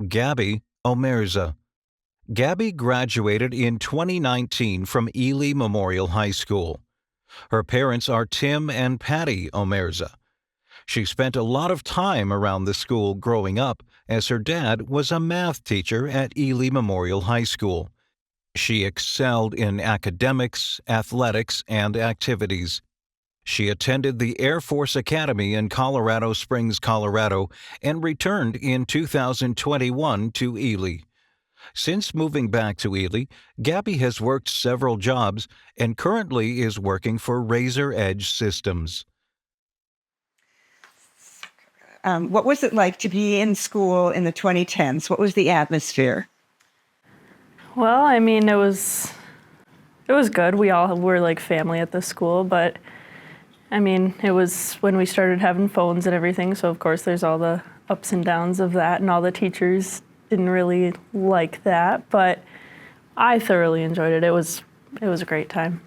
Gabi, Omerza. Gabi graduated in 2019 from Ely Memorial High School. Her parents are Tim and Patty Omerza. She spent a lot of time around the school growing up, as her dad was a math teacher at Ely Memorial High School. She excelled in academics, athletics, and activities. She attended the Air Force Academy in Colorado Springs, Colorado, and returned in 2021 to Ely. Since moving back to Ely, Gabi has worked several jobs and currently is working for Razor Edge Systems. What was it like to be in school in the 2010s? What was the atmosphere? Well, I mean, it was good. We all were like family at the school, but I mean, it was when we started having phones and everything, so of course there's all the ups and downs of that, and all the teachers didn't really like that, but I thoroughly enjoyed it. It was a great time.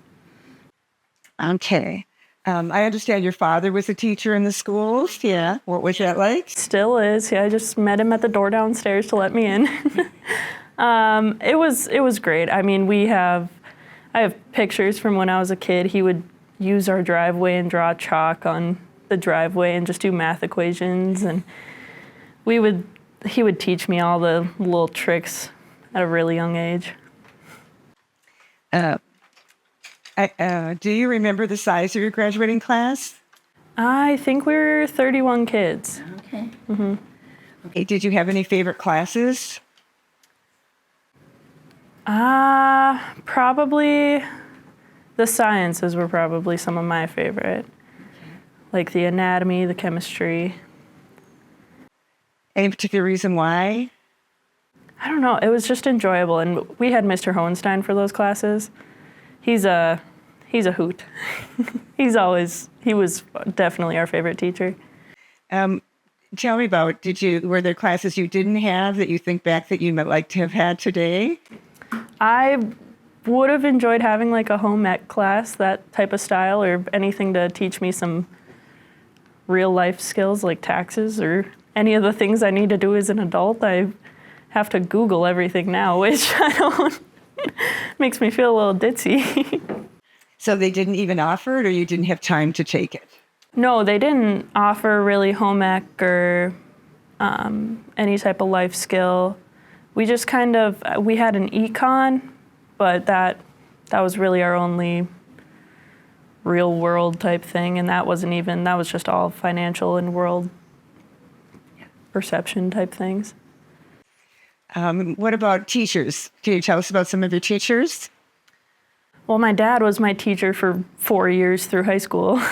Okay. I understand your father was a teacher in the schools. Yeah. What was that like? Still is. Yeah, I just met him at the door downstairs to let me in. It was great. I mean, I have pictures from when I was a kid. He would use our driveway and draw chalk on the driveway and just do math equations, and he would teach me all the little tricks at a really young age. Do you remember the size of your graduating class? I think we were 31 kids. Okay. Mm-hmm. Okay. Did you have any favorite classes? Probably the sciences were probably some of my favorite. Okay. Like the anatomy, the chemistry. Any particular reason why? I don't know. It was just enjoyable, and we had Mr. Hohenstein for those classes. He's a hoot. He was definitely our favorite teacher. Tell me about, were there classes you didn't have that you think back that you might like to have had today? I would have enjoyed having like a home ec class, that type of style, or anything to teach me some real life skills like taxes or any of the things I need to do as an adult. I have to Google everything now, which makes me feel a little ditzy. So they didn't even offer it, or you didn't have time to take it? No, they didn't offer really home ec or any type of life skill. We just we had an econ, but that was really our only real world type thing, and that was just all financial and world perception type things. What about teachers? Can you tell us about some of your teachers? Well, my dad was my teacher for 4 years through high school,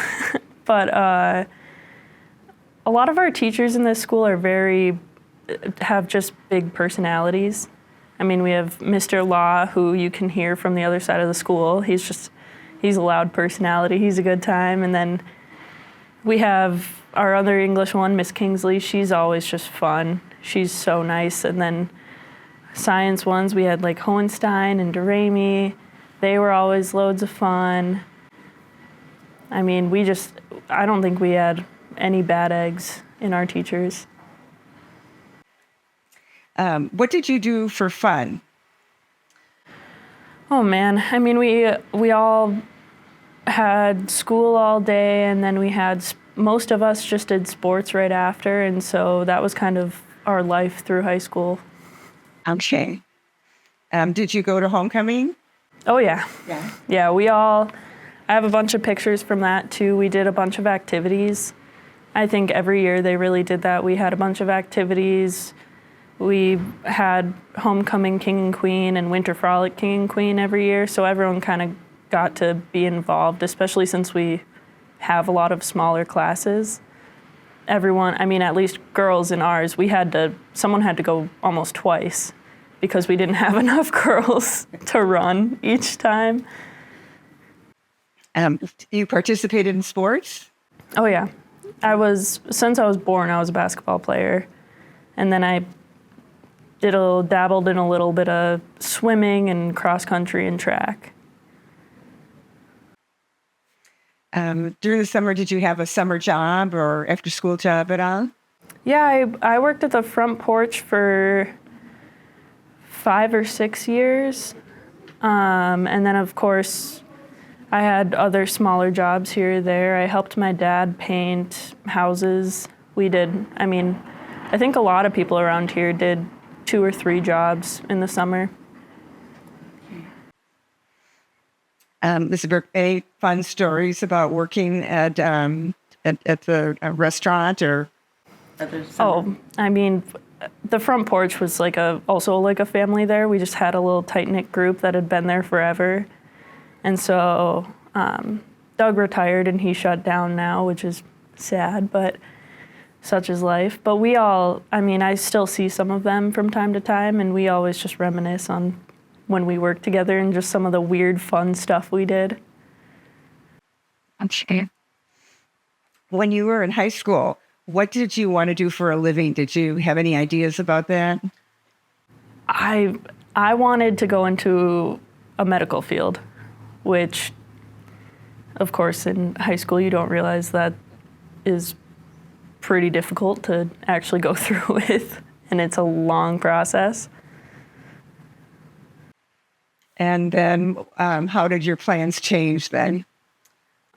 but a lot of our teachers in this school have just big personalities. I mean, we have Mr. Law, who you can hear from the other side of the school. He's a loud personality. He's a good time. And then we have our other English one, Miss Kingsley. She's always just fun. She's so nice. And then science ones, we had like Hohenstein and Duramy. They were always loads of fun. I mean, I don't think we had any bad eggs in our teachers. What did you do for fun? Oh man, I mean, we all had school all day, and then most of us just did sports right after, and so that was kind of our life through high school. Okay. Did you go to homecoming? Oh yeah. Yeah, I have a bunch of pictures from that too. We did a bunch of activities. I think every year they really did that. We had a bunch of activities. We had Homecoming King and Queen and Winter Frolic King and Queen every year, so everyone kind of got to be involved, especially since we have a lot of smaller classes. Everyone, I mean, at least girls in ours, someone had to go almost twice because we didn't have enough girls to run each time. You participated in sports? Oh yeah. Since I was born, I was a basketball player. And then I dabbled in a little bit of swimming and cross country and track. During the summer, did you have a summer job or after school job at all? Yeah, I worked at the front porch for 5 or 6 years. And then, of course, I had other smaller jobs here or there. I helped my dad paint houses. I think a lot of people around here did 2 or 3 jobs in the summer. Ms. Burke, any fun stories about working at the restaurant or other summer? The front porch was also like a family there. We just had a little tight-knit group that had been there forever. And so Doug retired and he shut down now, which is sad, but such is life. But I still see some of them from time to time, and we always just reminisce on when we worked together and just some of the weird, fun stuff we did. Okay. When you were in high school, what did you want to do for a living? Did you have any ideas about that? I wanted to go into a medical field, which, of course, in high school you don't realize that is pretty difficult to actually go through with, and it's a long process. And then how did your plans change then?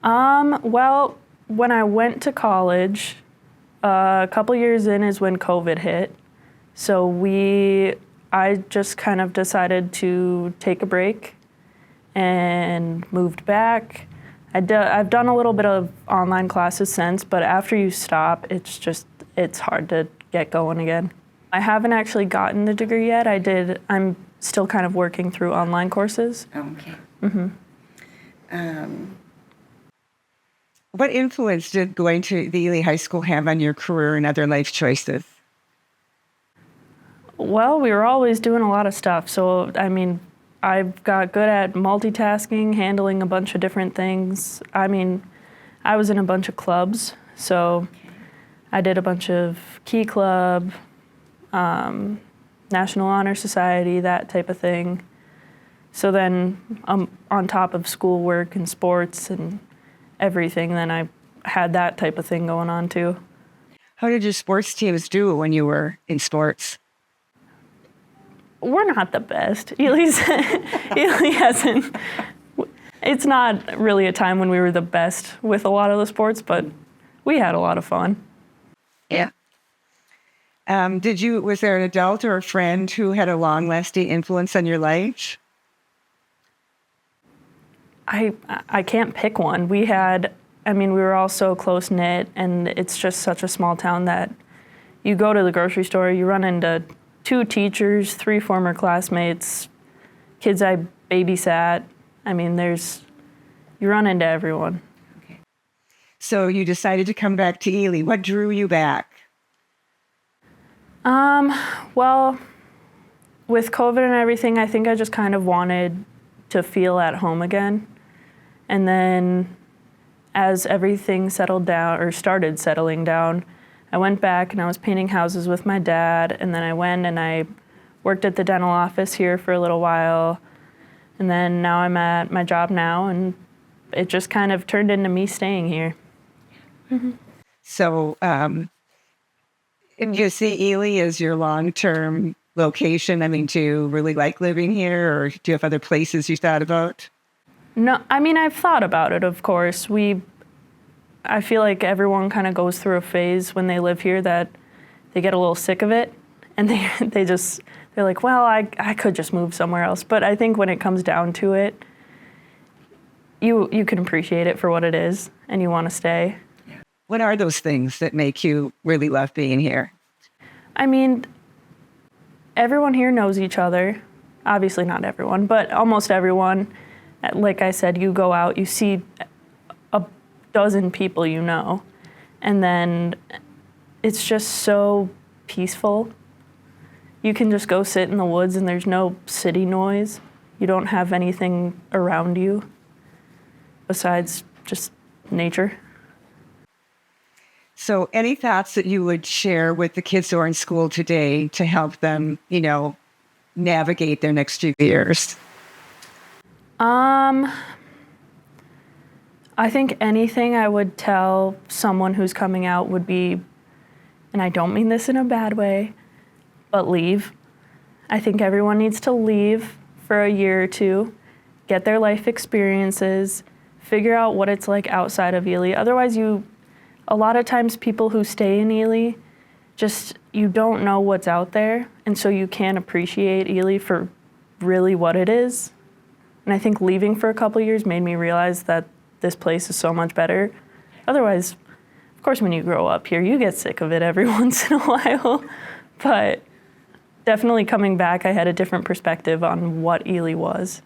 Well, when I went to college, a couple years in is when COVID hit. So I just kind of decided to take a break and moved back. I've done a little bit of online classes since, but after you stop, it's hard to get going again. I haven't actually gotten the degree yet. I'm still kind of working through online courses. Okay. Mm-hmm. What influence did going to the Ely High School have on your career and other life choices? Well, we were always doing a lot of stuff. So, I've got good at multitasking, handling a bunch of different things. I was in a bunch of clubs. So I did a bunch of Key Club, National Honor Society, that type of thing. So then on top of schoolwork and sports and everything, then I had that type of thing going on too. How did your sports teams do when you were in sports? We're not the best. Ely hasn't. It's not really a time when we were the best with a lot of the sports, but we had a lot of fun. Yeah. Was there an adult or a friend who had a long-lasting influence on your life? I can't pick one. We were all so close-knit, and it's just such a small town that you go to the grocery store, you run into 2 teachers, 3 former classmates, kids I babysat. You run into everyone. Okay. So you decided to come back to Ely. What drew you back? Well, with COVID and everything, I think I just kind of wanted to feel at home again. And then as everything settled down or started settling down, I went back and I was painting houses with my dad. And then I went and I worked at the dental office here for a little while. And then now I'm at my job now, and it just kind of turned into me staying here. Mm-hmm. So, do you see Ely as your long-term location? Do you really like living here, or do you have other places you thought about? No, I've thought about it, of course. I feel like everyone kind of goes through a phase when they live here that they get a little sick of it, and they're like, well, I could just move somewhere else. But I think when it comes down to it, you can appreciate it for what it is, and you want to stay. What are those things that make you really love being here? Everyone here knows each other. Obviously not everyone, but almost everyone. Like I said, you go out, you see a dozen people you know, and then it's just so peaceful. You can just go sit in the woods and there's no city noise. You don't have anything around you besides just nature. So any thoughts that you would share with the kids who are in school today to help them, navigate their next few years? I think anything I would tell someone who's coming out would be and I don't mean this in a bad way, but leave. I think everyone needs to leave for a year or two, get their life experiences, figure out what it's like outside of Ely. Otherwise, a lot of times people who stay in Ely, you don't know what's out there, and so you can't appreciate Ely for really what it is. And I think leaving for a couple of years made me realize that this place is so much better. Otherwise, of course, when you grow up here, you get sick of it every once in a while. But definitely coming back, I had a different perspective on what Ely was.